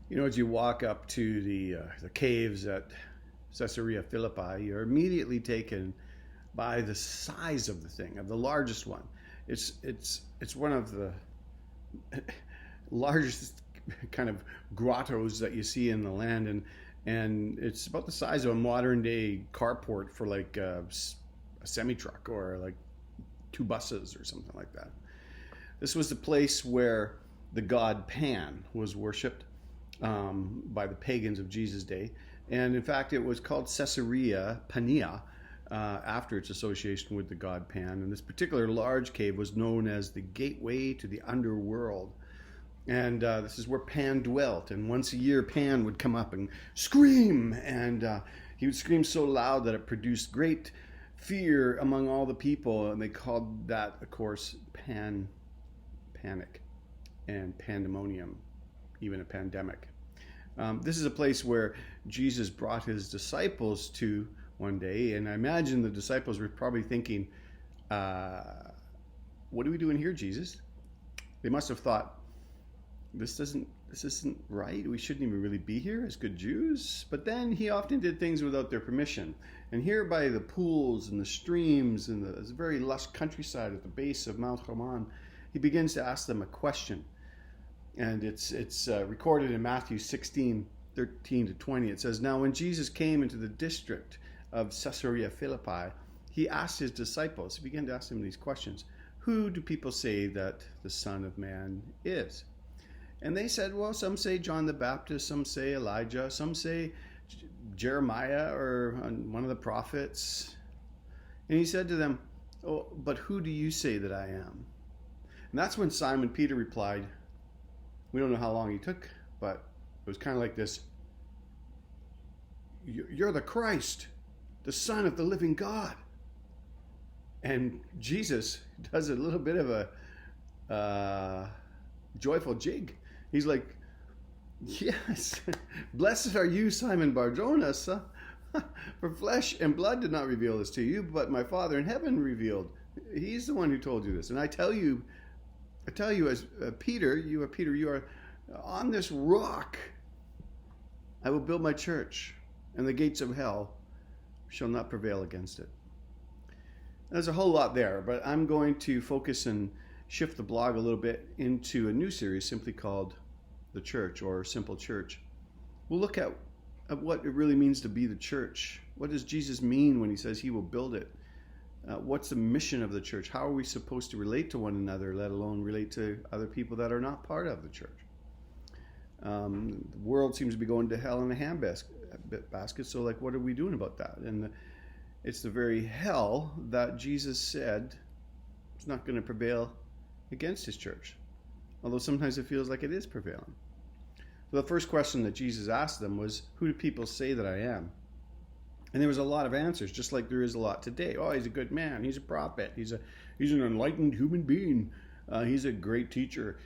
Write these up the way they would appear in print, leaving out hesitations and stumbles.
You know, as you walk up to the caves at Caesarea Philippi, you're immediately taken by the size of the thing, of the largest one. It's one of the largest kind of grottos that you see in the land, and it's about the size of a modern day carport for like a semi truck or like two buses or something like that. This was the place where the god Pan was worshipped by the pagans of Jesus' day. And in fact, it was called Caesarea Pania after its association with the god Pan. And this particular large cave was known as the gateway to the underworld. And this is where Pan dwelt. And once a year, Pan would come up and scream. And he would scream so loud that it produced great fear among all the people. And they called that, of course, panic and pandemonium, even a pandemic. This is a place where Jesus brought his disciples to one day, and I imagine the disciples were probably thinking, what are we doing here, Jesus? They must have thought, this isn't right. We shouldn't even really be here as good Jews. But then he often did things without their permission. And here by the pools and the streams and the very lush countryside at the base of Mount Hermon, he begins to ask them a question. And it's recorded in Matthew 16:13-20. It says, "Now when Jesus came into the district of Caesarea Philippi, he asked his disciples," he began to ask them these questions, "Who do people say that the Son of Man is?" And they said, well, some say John the Baptist, some say Elijah, some say Jeremiah or one of the prophets. And he said to them, "Oh, but who do you say that I am?" And that's when Simon Peter replied, we don't know how long he took, but it was kind of like this: "You're the Christ, the Son of the living God." And Jesus does a little bit of a joyful jig. He's like, "Yes, blessed are you, Simon Bar-Jonah, for flesh and blood did not reveal this to you, but my Father in heaven revealed. He's the one who told you this. And I tell you, as Peter, you are on this rock. I will build my church, and the gates of hell shall not prevail against it." There's a whole lot there, but I'm going to focus and shift the blog a little bit into a new series simply called The Church, or Simple Church. We'll look at what it really means to be the church. What does Jesus mean when he says he will build it? What's the mission of the church? How are we supposed to relate to one another, let alone relate to other people that are not part of the church? The world seems to be going to hell in a handbasket, so like, what are we doing about that? And it's the very hell that Jesus said is not going to prevail against his church, although sometimes it feels like it is prevailing. So the first question that Jesus asked them was, "Who do people say that I am?" And there was a lot of answers, just like there is a lot today. "Oh, he's a good man. He's a prophet. He's an enlightened human being. He's a great teacher.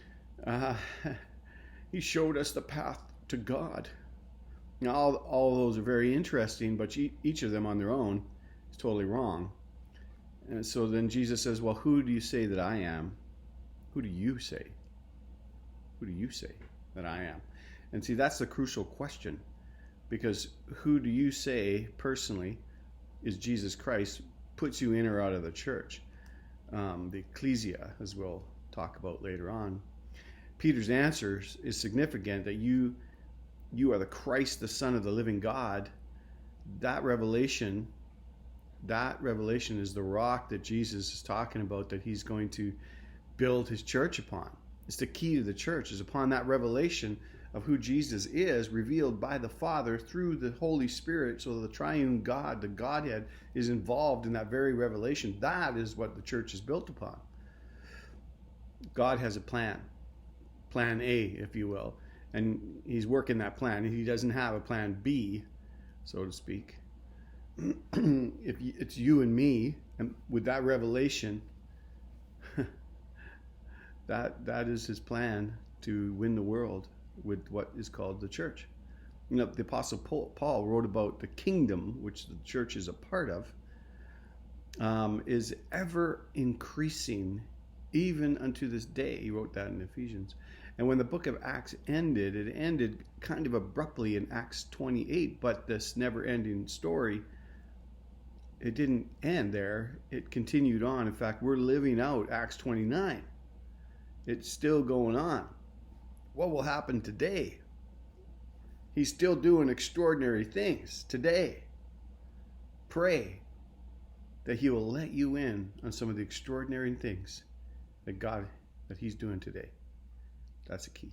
He showed us the path to God." Now, all of those are very interesting, but each of them on their own is totally wrong. And so then Jesus says, "Well, who do you say that I am? Who do you say? Who do you say that I am?" And see, that's the crucial question, because who do you say personally is Jesus Christ puts you in or out of the church, the ecclesia, as we'll talk about later on. Peter's answer is significant, that you are the Christ, the Son of the living God. That revelation is the rock that Jesus is talking about, that he's going to build his church upon. It's the key to the church, is upon that revelation of who Jesus is, revealed by the Father through the Holy Spirit. So the triune God, the Godhead, is involved in that very revelation. That is what the church is built upon. God has a plan A, if you will, and he's working that plan. He doesn't have a plan B, so to speak. If it's you and me, and with that revelation, that is his plan to win the world with what is called the church. You know, the Apostle Paul wrote about the kingdom, which the church is a part of, is ever increasing even unto this day. He wrote that in Ephesians. And when the book of Acts ended, it ended kind of abruptly in Acts 28, but this never-ending story, it didn't end there. It continued on. In fact, we're living out Acts 29. It's still going on. What will happen today? He's still doing extraordinary things today. Pray that he will let you in on some of the extraordinary things that he's doing today. That's the key.